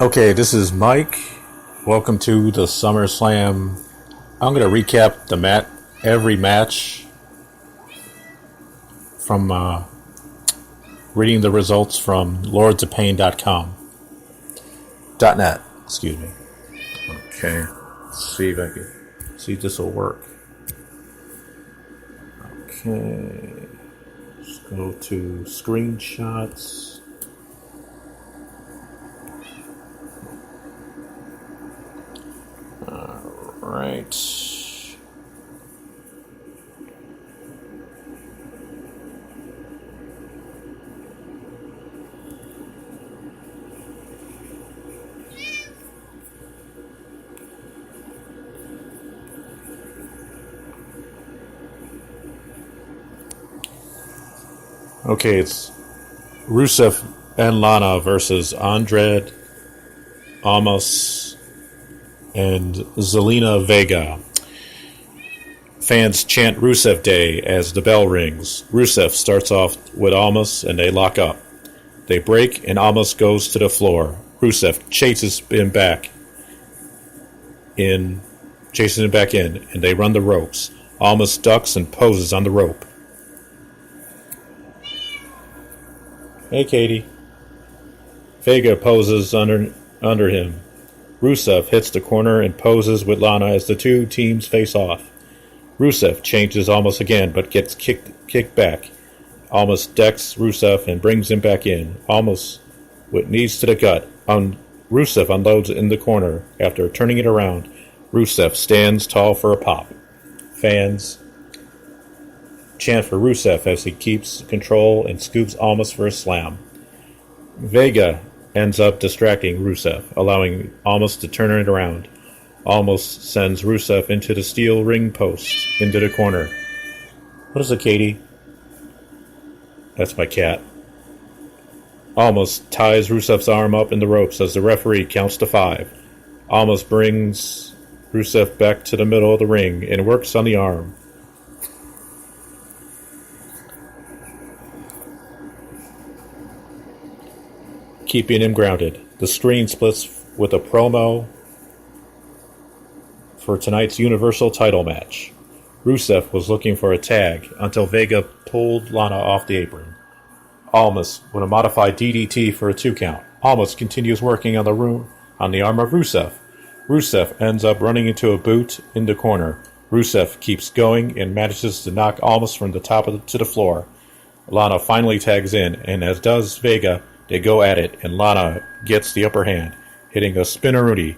Okay, this is Mike. Welcome to the SummerSlam. I'm going to recap every match from reading the results from lordsofpain.com. .net, excuse me. Okay, let's see if I can see if this will work. Okay, let's go to screenshots. Right. Okay, it's Rusev and Lana versus Andrade, Amos, and Zelina Vega. Fans chant Rusev Day as the bell rings. Rusev starts off with Amos and they lock up. They break and Amos goes to the floor. Rusev chases him back in, and they run the ropes. Amos ducks and poses on the rope. Hey, Katie. Vega poses under him. Rusev hits the corner and poses with Lana as the two teams face off. Rusev changes Amos again, but gets kicked back. Amos decks Rusev and brings him back in. Amos with knees to the gut. Rusev unloads in the corner. After turning it around, Rusev stands tall for a pop. Fans chant for Rusev as he keeps control and scoops Amos for a slam. Vega ends up distracting Rusev, allowing Amos to turn it around. Amos sends Rusev into the steel ring post, into the corner. What is it, Katie? That's my cat. Amos ties Rusev's arm up in the ropes as the referee counts to 5. Amos brings Rusev back to the middle of the ring and works on the arm. Keeping him grounded. The screen splits with a promo for tonight's Universal title match. Rusev was looking for a tag until Vega pulled Lana off the apron. Almas with a modified DDT for a 2 count. Almas continues working on the arm of Rusev. Rusev ends up running into a boot in the corner. Rusev keeps going and manages to knock Almas from the top to the floor. Lana finally tags in, and as does Vega, they go at it, and Lana gets the upper hand, hitting a spinneroonie.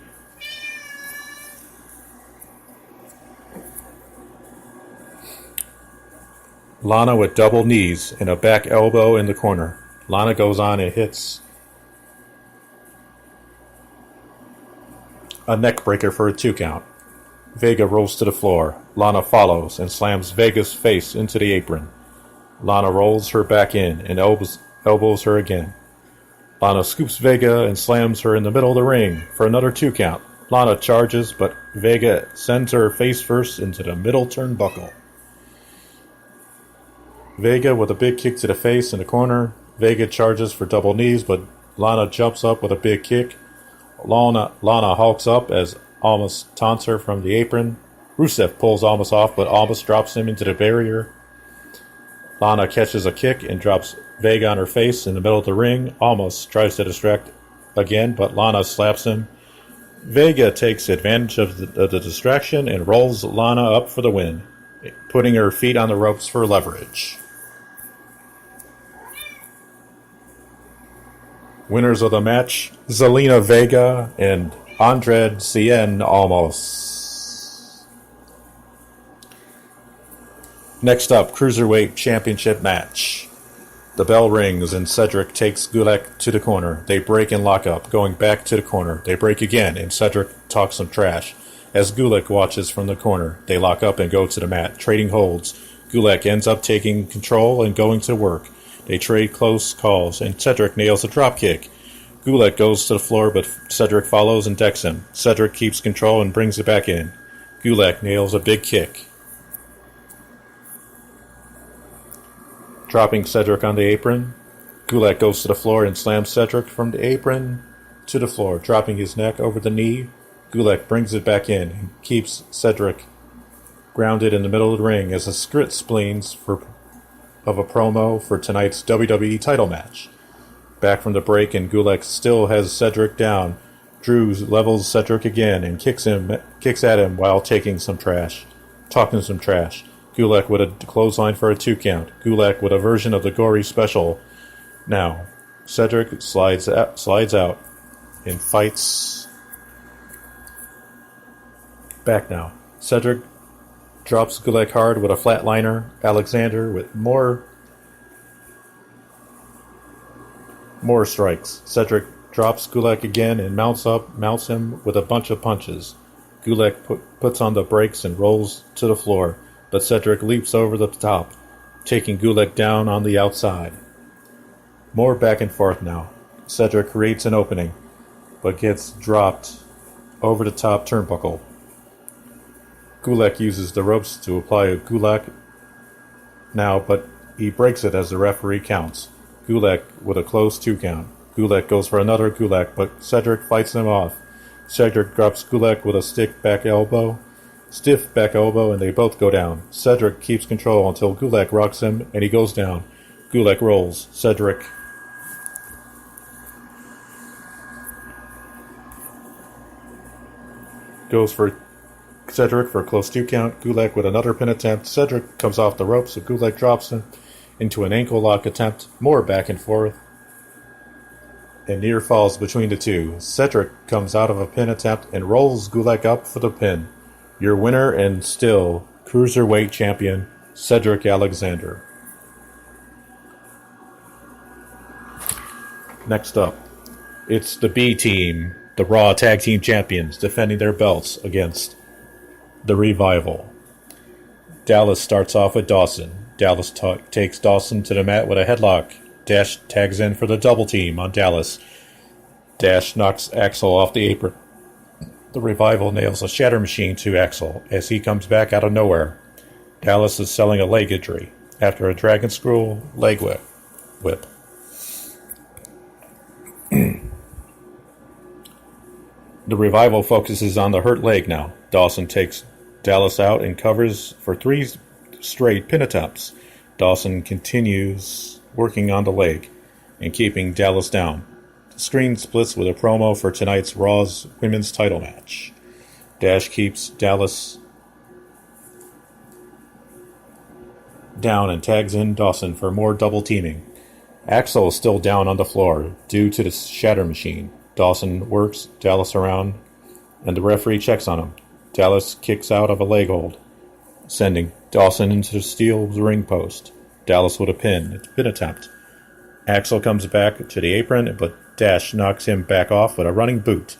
Lana with double knees and a back elbow in the corner. Lana goes on and hits a neck breaker for a 2 count. Vega rolls to the floor. Lana follows and slams Vega's face into the apron. Lana rolls her back in and elbows her again. Lana scoops Vega and slams her in the middle of the ring for another 2 count. Lana charges, but Vega sends her face first into the middle turnbuckle. Vega with a big kick to the face in the corner. Vega charges for double knees, but Lana jumps up with a big kick. Lana hulks up as Almas taunts her from the apron. Rusev pulls Almas off, but Almas drops him into the barrier. Lana catches a kick and drops Vega on her face in the middle of the ring. Almas tries to distract again, but Lana slaps him. Vega takes advantage of the distraction and rolls Lana up for the win, putting her feet on the ropes for leverage. Winners of the match, Zelina Vega and Andrade Cien Almas. Next up, Cruiserweight Championship match. The bell rings and Cedric takes Gulak to the corner. They break and lock up, going back to the corner. They break again and Cedric talks some trash. As Gulak watches from the corner, they lock up and go to the mat, trading holds. Gulak ends up taking control and going to work. They trade close calls, and Cedric nails a dropkick. Gulak goes to the floor, but Cedric follows and decks him. Cedric keeps control and brings it back in. Gulak nails a big kick. Dropping Cedric on the apron, Gulak goes to the floor and slams Cedric from the apron. to the floor, dropping his neck over the knee. Gulak brings it back in and keeps Cedric grounded in the middle of the ring as a script spleens of a promo for tonight's WWE title match. Back from the break, and Gulak still has Cedric down. Drew levels Cedric again and kicks at him while talking some trash. Gulak with a clothesline for a 2 count. Gulak with a version of the gory special. Now, Cedric slides out and fights back now. Cedric drops Gulak hard with a flatliner. Alexander with more strikes. Cedric drops Gulak again and mounts him with a bunch of punches. Gulak puts on the brakes and rolls to the floor, but Cedric leaps over the top, taking Gulak down on the outside. More back and forth now. Cedric creates an opening, but gets dropped over the top turnbuckle. Gulak uses the ropes to apply a Gulak now, but he breaks it as the referee counts. Gulak with a close 2 count. Gulak goes for another Gulak, but Cedric fights him off. Cedric drops Gulak with a stiff back elbow, and they both go down. Cedric keeps control until Gulak rocks him, and he goes down. Gulak rolls. Cedric goes for Cedric for a close 2 count. Gulak with another pin attempt. Cedric comes off the ropes, so Gulak drops him into an ankle lock attempt. More back and forth, and near falls between the two. Cedric comes out of a pin attempt and rolls Gulak up for the pin. Your winner and still Cruiserweight Champion, Cedric Alexander. Next up, it's the B Team, the Raw Tag Team Champions, defending their belts against the Revival. Dallas starts off with Dawson. Dallas takes Dawson to the mat with a headlock. Dash tags in for the double team on Dallas. Dash knocks Axel off the apron. The Revival nails a shatter machine to Axel as he comes back out of nowhere. Dallas is selling a leg injury after a Dragon Screw leg whip. The Revival focuses on the hurt leg now. Dawson takes Dallas out and covers for 3 straight pin attempts. Dawson continues working on the leg and keeping Dallas down. The screen splits with a promo for tonight's Raw's women's title match. Dash keeps Dallas down and tags in Dawson for more double teaming. Axel is still down on the floor due to the shatter machine. Dawson works Dallas around and the referee checks on him. Dallas kicks out of a leg hold, sending Dawson into the steel ring post. Dallas with a pin attempt. Axel comes back to the apron, but Dash knocks him back off with a running boot.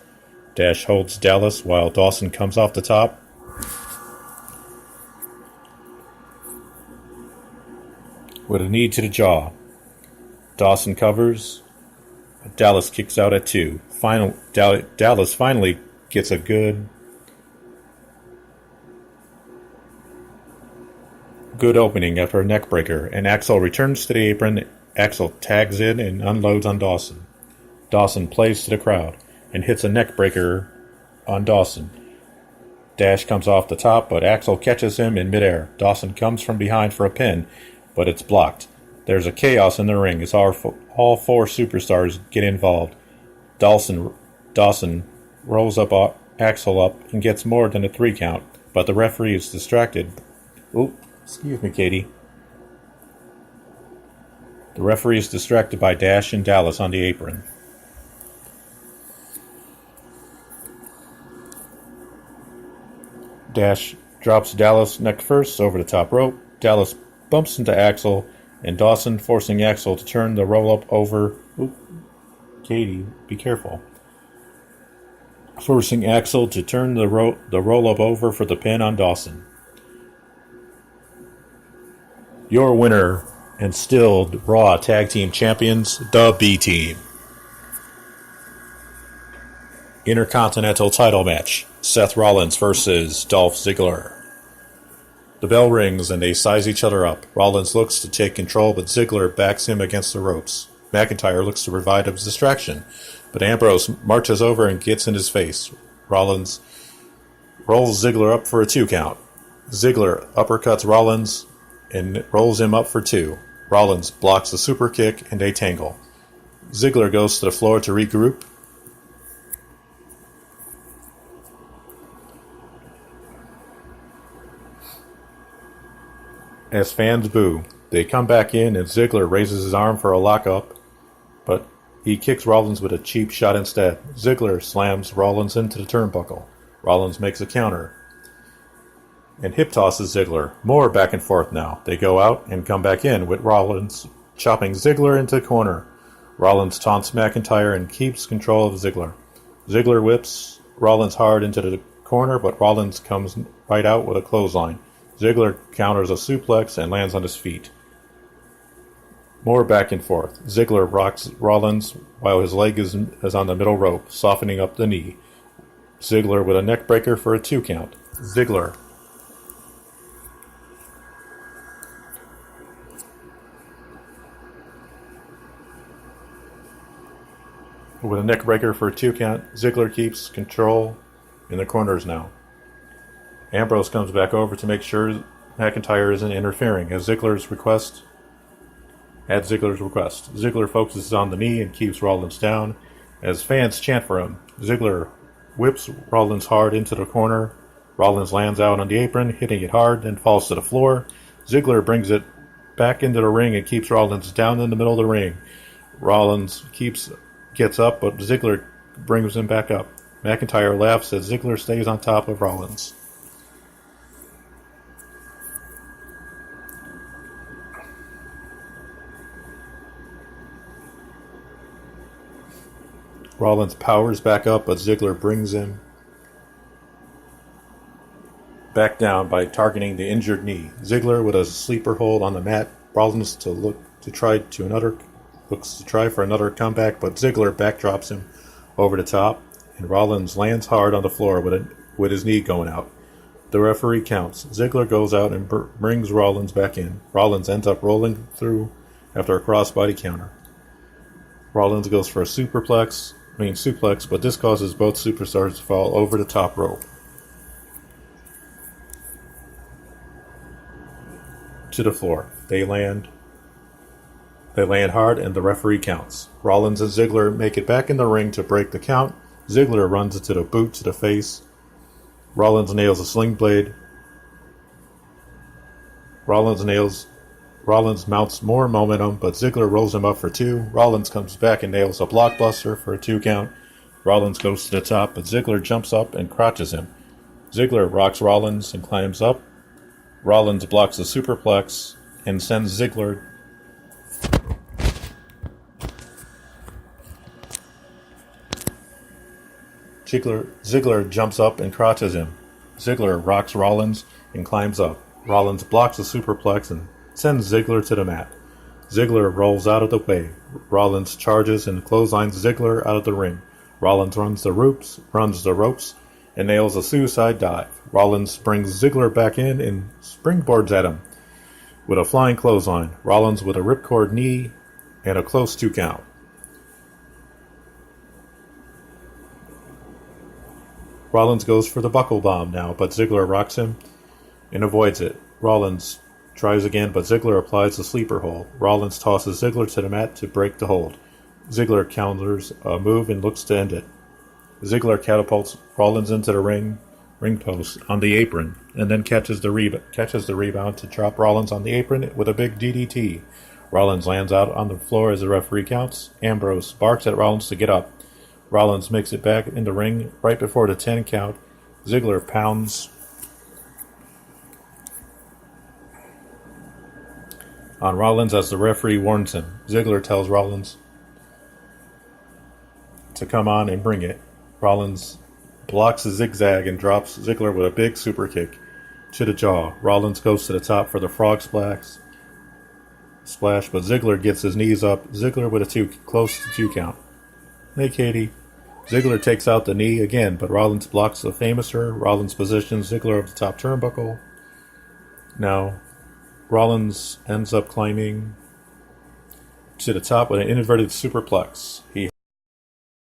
Dash holds Dallas while Dawson comes off the top. With a knee to the jaw. Dawson covers. Dallas kicks out at 2. Dallas finally gets a good opening after a neck breaker, and Axel returns to the apron. Axel tags in and unloads on Dawson. Dawson plays to the crowd and hits a neck breaker on Dawson. Dash comes off the top, but Axel catches him in midair. Dawson comes from behind for a pin, but it's blocked. There's a chaos in the ring as all 4 superstars get involved. Dawson rolls up Axel up and gets more than a 3 count, but the referee is distracted. Excuse me, Katie. The referee is distracted by Dash and Dallas on the apron. Dash drops Dallas neck first over the top rope. Dallas bumps into Axel, and Dawson forcing Axel to turn the roll-up over. Katie, be careful. Forcing Axel to turn the roll-up over for the pin on Dawson. Your winner and still Raw Tag Team Champions, the B Team. Intercontinental title match, Seth Rollins versus Dolph Ziggler. The bell rings and they size each other up. Rollins looks to take control, but Ziggler backs him against the ropes. McIntyre looks to provide a distraction, but Ambrose marches over and gets in his face. Rollins rolls Ziggler up for a 2 count. Ziggler uppercuts Rollins and rolls him up for 2. Rollins blocks a super kick and a tangle. Ziggler goes to the floor to regroup. As fans boo, they come back in and Ziggler raises his arm for a lockup, but he kicks Rollins with a cheap shot instead. Ziggler slams Rollins into the turnbuckle. Rollins makes a counter and hip tosses Ziggler. More back and forth now. They go out and come back in with Rollins chopping Ziggler into the corner. Rollins taunts McIntyre and keeps control of Ziggler. Ziggler whips Rollins hard into the corner, but Rollins comes right out with a clothesline. Ziggler counters a suplex and lands on his feet. More back and forth. Ziggler rocks Rollins while his leg is on the middle rope, softening up the knee. Ziggler with a neck breaker for a 2 count. Ziggler with a neck breaker for a 2 count. Ziggler keeps control in the corners now. Ambrose comes back over to make sure McIntyre isn't interfering at Ziggler's request. Ziggler focuses on the knee and keeps Rollins down as fans chant for him. Ziggler whips Rollins hard into the corner. Rollins lands out on the apron, hitting it hard, then falls to the floor. Ziggler brings it back into the ring and keeps Rollins down in the middle of the ring. Rollins gets up, but Ziggler brings him back up. McIntyre laughs as Ziggler stays on top of Rollins. Rollins powers back up, but Ziggler brings him back down by targeting the injured knee. Ziggler with a sleeper hold on the mat. Rollins looks to try for another comeback, but Ziggler backdrops him over the top, and Rollins lands hard on the floor with his knee going out. The referee counts. Ziggler goes out and brings Rollins back in. Rollins ends up rolling through after a crossbody counter. Rollins goes for a suplex, but this causes both superstars to fall over the top rope to the floor. They land hard, and the referee counts. Rollins and Ziggler make it back in the ring to break the count. Ziggler runs into the boot to the face. Rollins nails a sling blade. Rollins mounts more momentum, but Ziggler rolls him up for 2. Rollins comes back and nails a blockbuster for a 2 count. Rollins goes to the top, but Ziggler jumps up and crotches him. Ziggler rocks Rollins and climbs up. Rollins blocks a superplex and sends Ziggler jumps up and crotches him. Ziggler rocks Rollins and climbs up. Rollins blocks a superplex and sends Ziggler to the mat. Ziggler rolls out of the way. Rollins charges and clotheslines Ziggler out of the ring. Rollins runs the ropes, and nails a suicide dive. Rollins brings Ziggler back in and springboards at him with a flying clothesline. Rollins with a ripcord knee and a close 2 count. Rollins goes for the buckle bomb now, but Ziggler rocks him and avoids it. Rollins tries again, but Ziggler applies the sleeper hold. Rollins tosses Ziggler to the mat to break the hold. Ziggler counters a move and looks to end it. Ziggler catapults Rollins into the ring post on the apron, and then catches the rebound to drop Rollins on the apron with a big DDT. Rollins lands out on the floor as the referee counts. Ambrose barks at Rollins to get up. Rollins makes it back in the ring right before the 10 count. Ziggler pounds on Rollins as the referee warns him. Ziggler tells Rollins to come on and bring it. Rollins blocks a zigzag and drops Ziggler with a big super kick to the jaw. Rollins goes to the top for the frog splash, but Ziggler gets his knees up. Ziggler with a close to 2 count. Hey, Katie. Ziggler takes out the knee again, but Rollins blocks the famouser. Rollins positions Ziggler up the top turnbuckle. Now, Rollins ends up climbing to the top with an inverted superplex. He